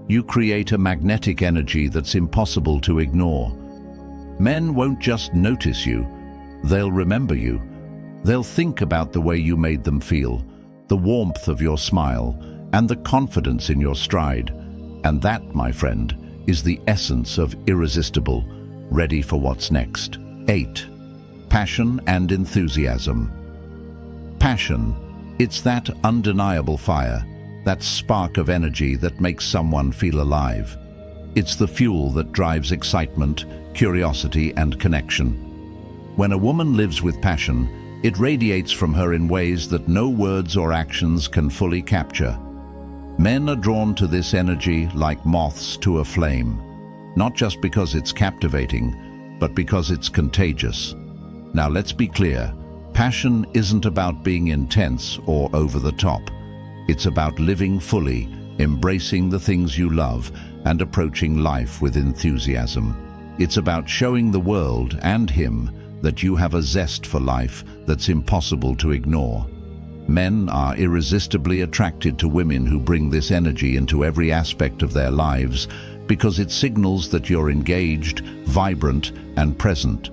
you create a magnetic energy that's impossible to ignore. Men won't just notice you, they'll remember you. They'll think about the way you made them feel, the warmth of your smile, and the confidence in your stride. And that, my friend, is the essence of irresistible, ready for what's next. 8. Passion and enthusiasm. Passion, it's that undeniable fire, that spark of energy that makes someone feel alive. It's the fuel that drives excitement, curiosity, and connection. When a woman lives with passion, it radiates from her in ways that no words or actions can fully capture. Men are drawn to this energy like moths to a flame, not just because it's captivating, but because it's contagious. Now let's be clear, passion isn't about being intense or over the top. It's about living fully, embracing the things you love, and approaching life with enthusiasm. It's about showing the world and him that you have a zest for life that's impossible to ignore. Men are irresistibly attracted to women who bring this energy into every aspect of their lives, because it signals that you're engaged, vibrant, and present.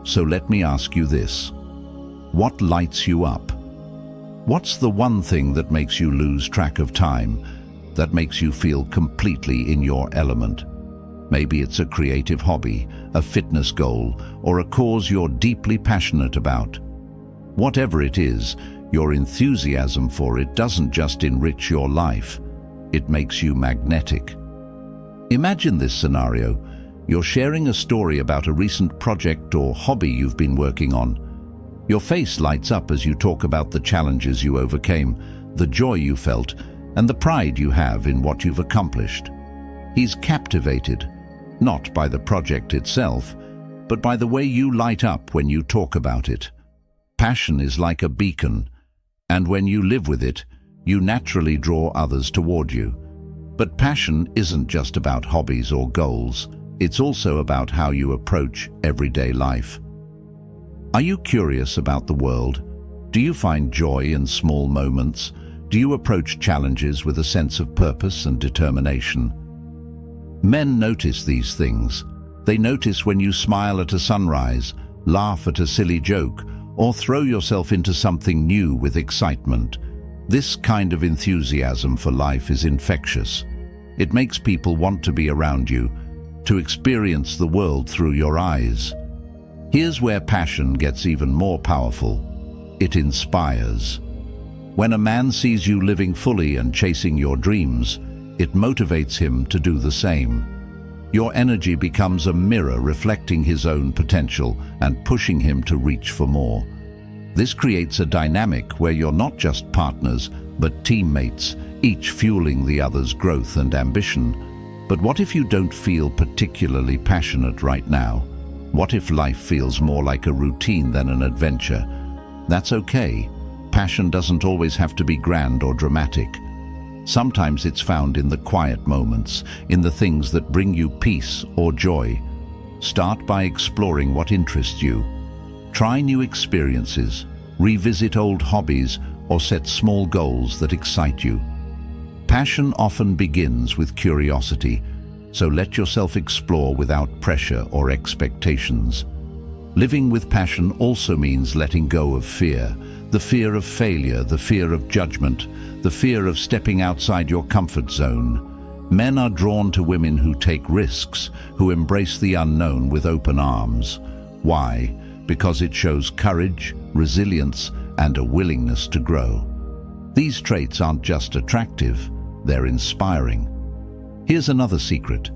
So let me ask you this. What lights you up? What's the one thing that makes you lose track of time, that makes you feel completely in your element? Maybe it's a creative hobby, a fitness goal, or a cause you're deeply passionate about. Whatever it is, your enthusiasm for it doesn't just enrich your life, it makes you magnetic. Imagine this scenario. You're sharing a story about a recent project or hobby you've been working on. Your face lights up as you talk about the challenges you overcame, the joy you felt, and the pride you have in what you've accomplished. He's captivated, not by the project itself, but by the way you light up when you talk about it. Passion is like a beacon, and when you live with it, you naturally draw others toward you. But passion isn't just about hobbies or goals, it's also about how you approach everyday life. Are you curious about the world? Do you find joy in small moments? Do you approach challenges with a sense of purpose and determination? Men notice these things. They notice when you smile at a sunrise, laugh at a silly joke, or throw yourself into something new with excitement. This kind of enthusiasm for life is infectious. It makes people want to be around you, to experience the world through your eyes. Here's where passion gets even more powerful. It inspires. When a man sees you living fully and chasing your dreams, it motivates him to do the same. Your energy becomes a mirror reflecting his own potential and pushing him to reach for more. This creates a dynamic where you're not just partners, but teammates, each fueling the other's growth and ambition. But what if you don't feel particularly passionate right now? What if life feels more like a routine than an adventure? That's okay. Passion doesn't always have to be grand or dramatic. Sometimes it's found in the quiet moments, in the things that bring you peace or joy. Start by exploring what interests you. Try new experiences, revisit old hobbies, or set small goals that excite you. Passion often begins with curiosity, so let yourself explore without pressure or expectations. Living with passion also means letting go of fear. The fear of failure, the fear of judgment, the fear of stepping outside your comfort zone. Men are drawn to women who take risks, who embrace the unknown with open arms. Why? Because it shows courage, resilience, and a willingness to grow. These traits aren't just attractive, they're inspiring. Here's another secret.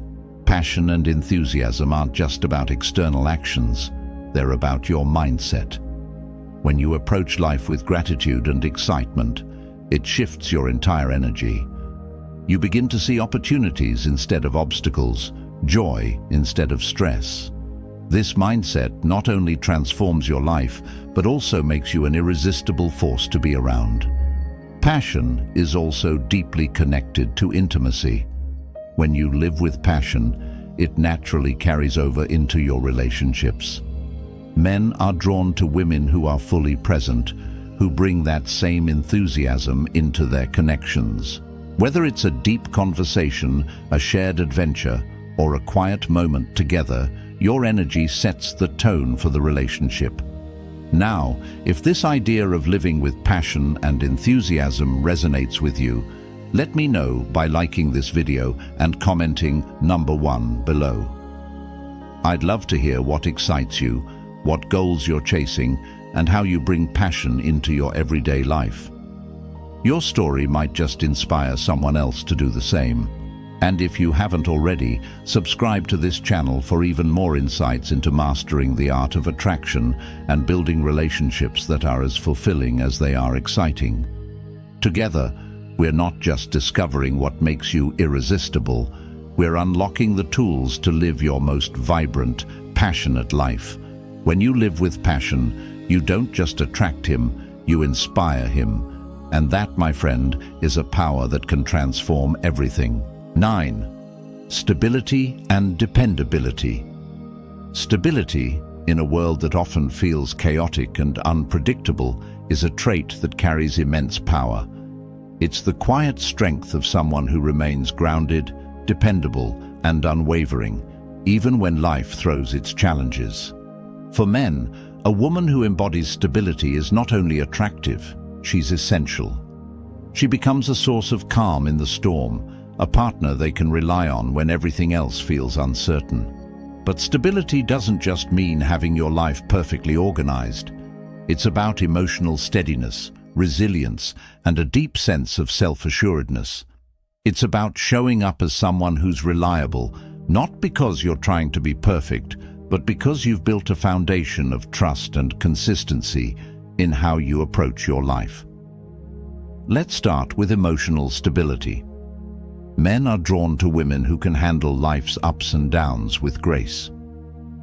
Passion and enthusiasm aren't just about external actions, they're about your mindset. When you approach life with gratitude and excitement, it shifts your entire energy. You begin to see opportunities instead of obstacles, joy instead of stress. This mindset not only transforms your life, but also makes you an irresistible force to be around. Passion is also deeply connected to intimacy. When you live with passion, it naturally carries over into your relationships. Men are drawn to women who are fully present, who bring that same enthusiasm into their connections. Whether it's a deep conversation, a shared adventure, or a quiet moment together, your energy sets the tone for the relationship. Now, if this idea of living with passion and enthusiasm resonates with you, let me know by liking this video and commenting number 1 below. I'd love to hear what excites you, what goals you're chasing, and how you bring passion into your everyday life. Your story might just inspire someone else to do the same. And if you haven't already, subscribe to this channel for even more insights into mastering the art of attraction and building relationships that are as fulfilling as they are exciting. Together, we're not just discovering what makes you irresistible, we're unlocking the tools to live your most vibrant, passionate life. When you live with passion, you don't just attract him, you inspire him. And that, my friend, is a power that can transform everything. 9. Stability and dependability. Stability, in a world that often feels chaotic and unpredictable, is a trait that carries immense power. It's the quiet strength of someone who remains grounded, dependable, and unwavering, even when life throws its challenges. For men, a woman who embodies stability is not only attractive, she's essential. She becomes a source of calm in the storm, a partner they can rely on when everything else feels uncertain. But stability doesn't just mean having your life perfectly organized. It's about emotional steadiness, resilience, and a deep sense of self-assuredness. It's about showing up as someone who's reliable, not because you're trying to be perfect, but because you've built a foundation of trust and consistency in how you approach your life. Let's start with emotional stability. Men are drawn to women who can handle life's ups and downs with grace.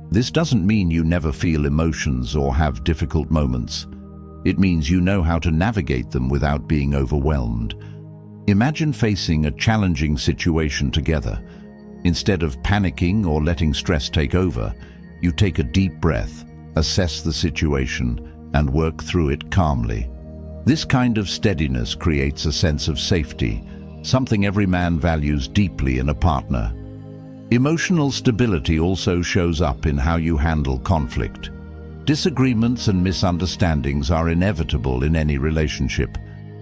This doesn't mean you never feel emotions or have difficult moments. It means you know how to navigate them without being overwhelmed. Imagine facing a challenging situation together. Instead of panicking or letting stress take over, you take a deep breath, assess the situation, and work through it calmly. This kind of steadiness creates a sense of safety, something every man values deeply in a partner. Emotional stability also shows up in how you handle conflict. Disagreements and misunderstandings are inevitable in any relationship,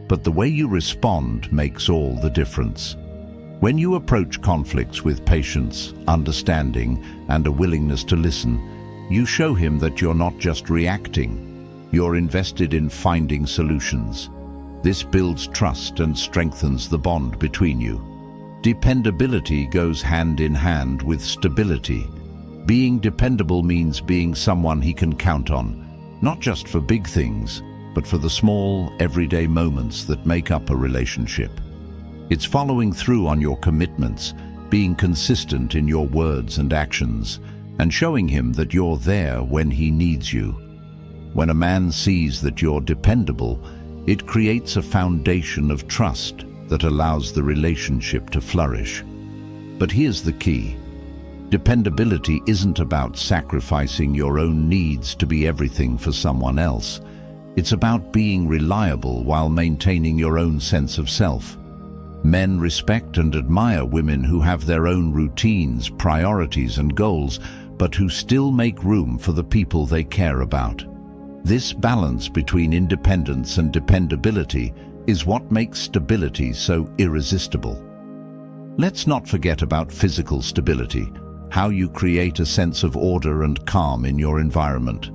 but the way you respond makes all the difference. When you approach conflicts with patience, understanding, and a willingness to listen, you show him that you're not just reacting, you're invested in finding solutions. This builds trust and strengthens the bond between you. Dependability goes hand in hand with stability. Being dependable means being someone he can count on, not just for big things, but for the small, everyday moments that make up a relationship. It's following through on your commitments, being consistent in your words and actions, and showing him that you're there when he needs you. When a man sees that you're dependable, it creates a foundation of trust that allows the relationship to flourish. But here's the key. Dependability isn't about sacrificing your own needs to be everything for someone else. It's about being reliable while maintaining your own sense of self. Men respect and admire women who have their own routines, priorities, and goals, but who still make room for the people they care about. This balance between independence and dependability is what makes stability so irresistible. Let's not forget about physical stability, how you create a sense of order and calm in your environment.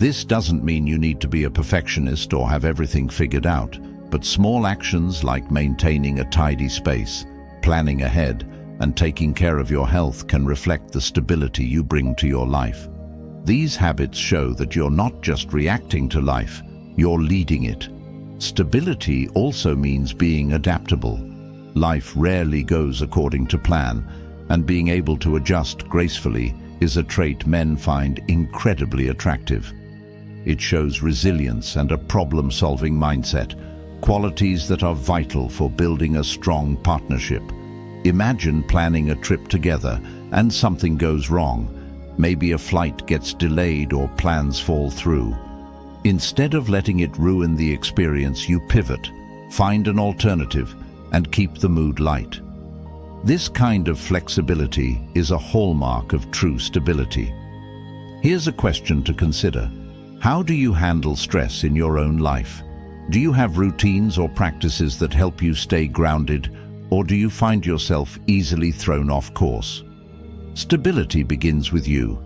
This doesn't mean you need to be a perfectionist or have everything figured out, but small actions like maintaining a tidy space, planning ahead, and taking care of your health can reflect the stability you bring to your life. These habits show that you're not just reacting to life, you're leading it. Stability also means being adaptable. Life rarely goes according to plan, and being able to adjust gracefully is a trait men find incredibly attractive. It shows resilience and a problem-solving mindset, qualities that are vital for building a strong partnership. Imagine planning a trip together and something goes wrong. Maybe a flight gets delayed or plans fall through. Instead of letting it ruin the experience, you pivot, find an alternative, and keep the mood light. This kind of flexibility is a hallmark of true stability. Here's a question to consider. How do you handle stress in your own life? Do you have routines or practices that help you stay grounded, or do you find yourself easily thrown off course? Stability begins with you.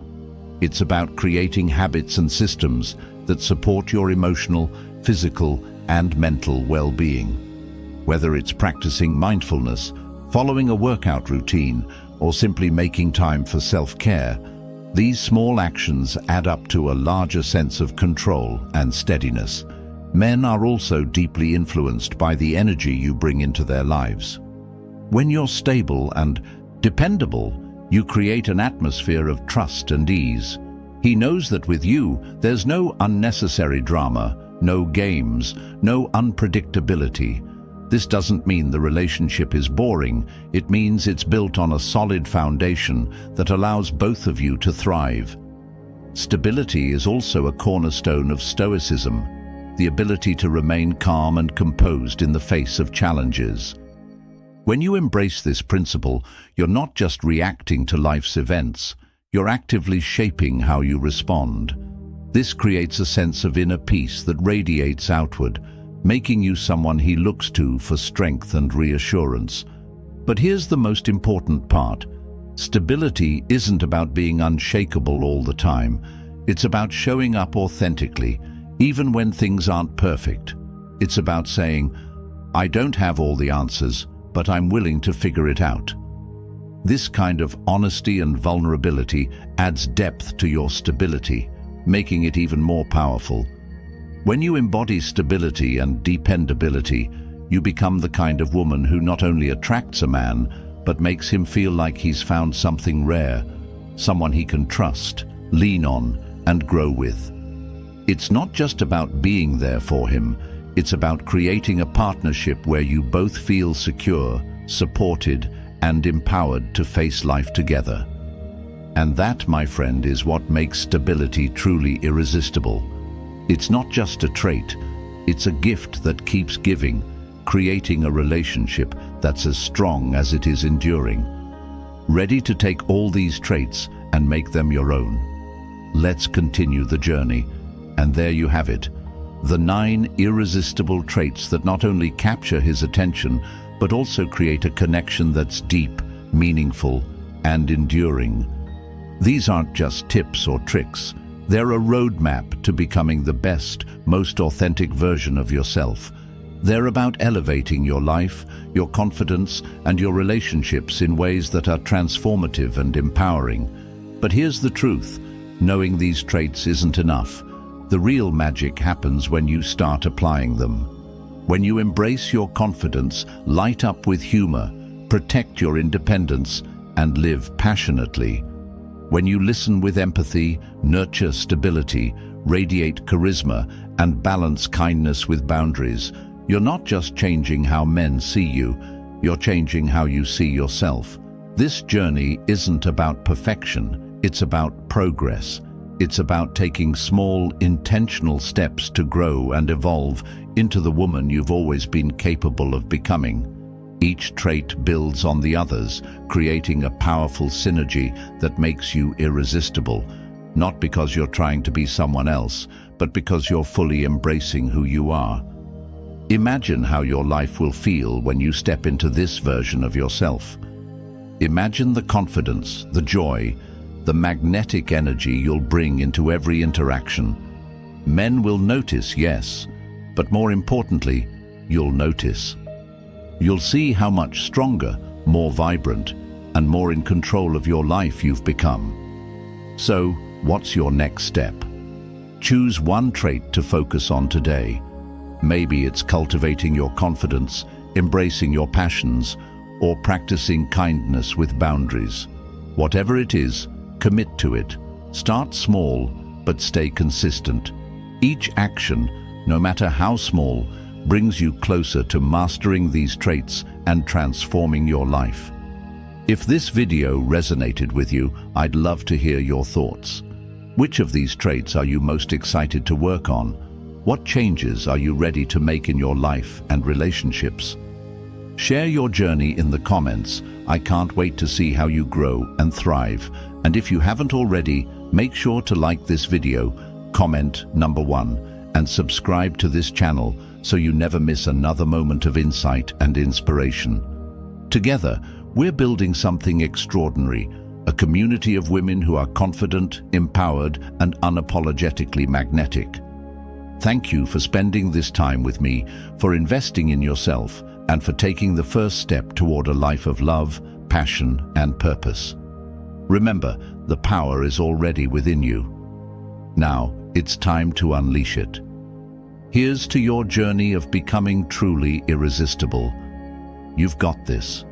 It's about creating habits and systems that support your emotional, physical, and mental well-being. Whether it's practicing mindfulness, following a workout routine, or simply making time for self-care, these small actions add up to a larger sense of control and steadiness. Men are also deeply influenced by the energy you bring into their lives. When you're stable and dependable, you create an atmosphere of trust and ease. He knows that with you, there's no unnecessary drama, no games, no unpredictability. This doesn't mean the relationship is boring. It means it's built on a solid foundation that allows both of you to thrive. Stability is also a cornerstone of stoicism, the ability to remain calm and composed in the face of challenges. When you embrace this principle, you're not just reacting to life's events, you're actively shaping how you respond. This creates a sense of inner peace that radiates outward, making you someone he looks to for strength and reassurance. But here's the most important part. Stability isn't about being unshakable all the time. It's about showing up authentically, even when things aren't perfect. It's about saying, I don't have all the answers, but I'm willing to figure it out. This kind of honesty and vulnerability adds depth to your stability, making it even more powerful. When you embody stability and dependability, you become the kind of woman who not only attracts a man, but makes him feel like he's found something rare, someone he can trust, lean on, and grow with. It's not just about being there for him, it's about creating a partnership where you both feel secure, supported, and empowered to face life together. And that, my friend, is what makes stability truly irresistible. It's not just a trait, it's a gift that keeps giving, creating a relationship that's as strong as it is enduring. Ready to take all these traits and make them your own? Let's continue the journey. And there you have it. The 9 irresistible traits that not only capture his attention, but also create a connection that's deep, meaningful, and enduring. These aren't just tips or tricks. They're a roadmap to becoming the best, most authentic version of yourself. They're about elevating your life, your confidence, and your relationships in ways that are transformative and empowering. But here's the truth. Knowing these traits isn't enough. The real magic happens when you start applying them. When you embrace your confidence, light up with humor, protect your independence, and live passionately. When you listen with empathy, nurture stability, radiate charisma, and balance kindness with boundaries, you're not just changing how men see you, you're changing how you see yourself. This journey isn't about perfection, it's about progress. It's about taking small, intentional steps to grow and evolve into the woman you've always been capable of becoming. Each trait builds on the others, creating a powerful synergy that makes you irresistible, not because you're trying to be someone else, but because you're fully embracing who you are. Imagine how your life will feel when you step into this version of yourself. Imagine the confidence, the joy, the magnetic energy you'll bring into every interaction. Men will notice, yes, but more importantly, you'll notice. You'll see how much stronger, more vibrant, and more in control of your life you've become. So, what's your next step? Choose one trait to focus on today. Maybe it's cultivating your confidence, embracing your passions, or practicing kindness with boundaries. Whatever it is, commit to it. Start small, but stay consistent. Each action, no matter how small, brings you closer to mastering these traits and transforming your life. If this video resonated with you, I'd love to hear your thoughts. Which of these traits are you most excited to work on? What changes are you ready to make in your life and relationships? Share your journey in the comments. I can't wait to see how you grow and thrive. And if you haven't already, make sure to like this video, comment number 1, and subscribe to this channel so you never miss another moment of insight and inspiration. Together, we're building something extraordinary, a community of women who are confident, empowered, and unapologetically magnetic. Thank you for spending this time with me, for investing in yourself, and for taking the first step toward a life of love, passion, and purpose. Remember, the power is already within you. Now, it's time to unleash it. Here's to your journey of becoming truly irresistible. You've got this.